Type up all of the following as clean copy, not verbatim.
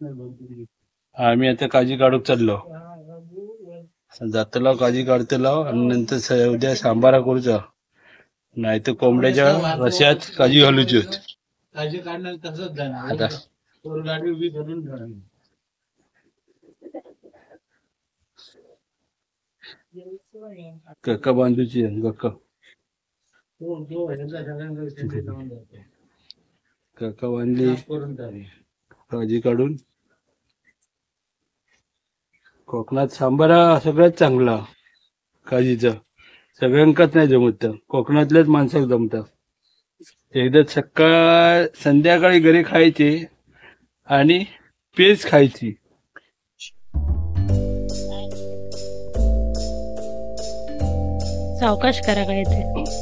आम्ही आता काजी काढूक चाललो, जातलो काजी काढतलो आणि नंतर उद्या सांबारा करूचा, नाही तर कोंबड्याच्या रश्यात काजी घालूची. काजी काढणार तसंच जाणार आता गाडी उभी करून कक्का बांधूची कक्का कक्का बांधली काजी काढून. कोकणात सांबारा सगळ्यात चांगला काजीचा, सगळ्यांकाच नाही जमत, कोकणातल्याच माणसाक जमतात. एकदा संध्याकाळी घरी खायची आणि पेज खायची. सावकाश करा काय ते.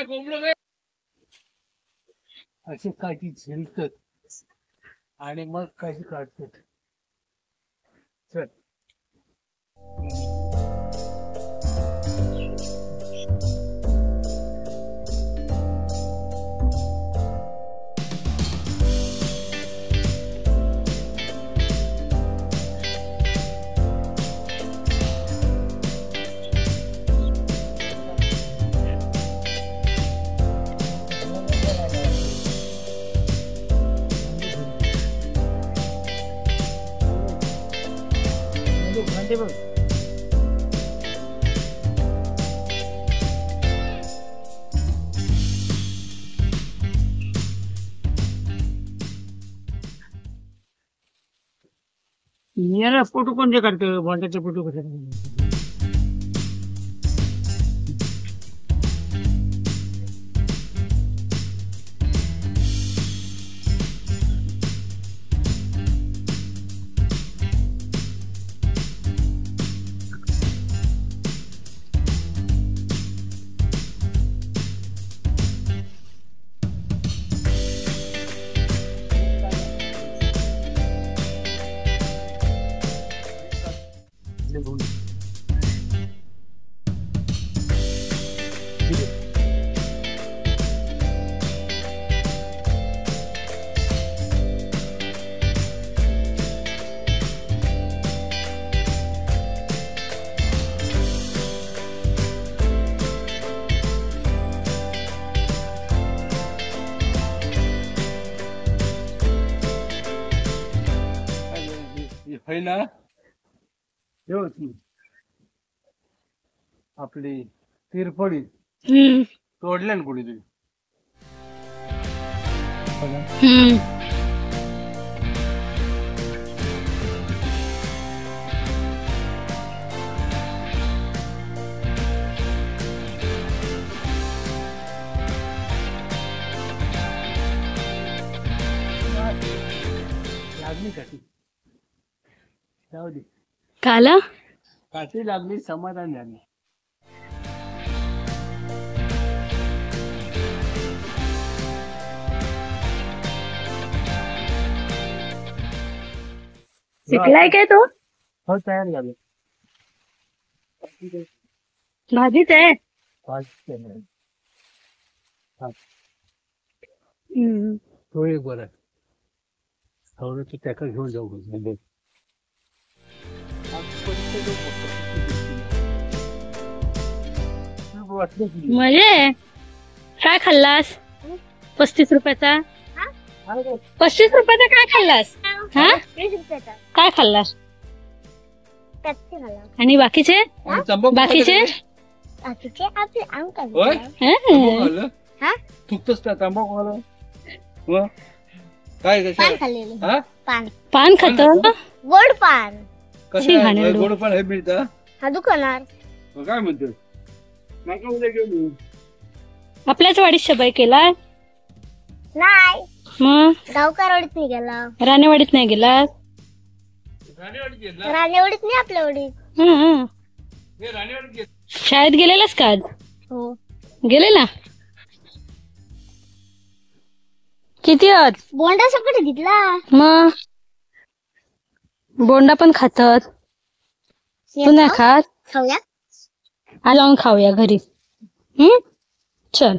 कोंबडो अशी काठी झेलतात आणि मग काठी काढतात. चल याला फोटो कोणते काढतो, बॉन्डाचे फोटो कसे? ना आपली तिरपडी तोडल्या ना कुणी तुझी. लागली काठी, जाऊ दे. काला काठी लागली, समाधान झाले. शिकलाय काय तो? हो, तयार झाले. भाजीच आहे. तो एक बरं थोडं तू त्याका घेऊन जाऊ. म्हणजे काय खाल्लास? 35 रुपयाचा. 35 रुपयाचा काय खाल्लास? हा, काय खाल्लास? आणि बाकीचे बाकीचे थुकतोस का तंबाखू खाल्ला? काय पान खात? गोड पान. गोड पान हे मिळतं हा दुकानात. काय म्हणतो? आपल्याच वाडीत शबाई केला नाही, मग गावकारवाडीत नाही गेला. राणेवाडीत नाही गेला? राणेवाडीत नाही, आपल्या वाडीत. शाळेत गेलेलास का आज? हो गेलेला. किती आत बोंडा सकट घेतला. मग बोंडा पण खातात. तू नाही खात खाऊया आज जाऊन खाऊया घरी. चल.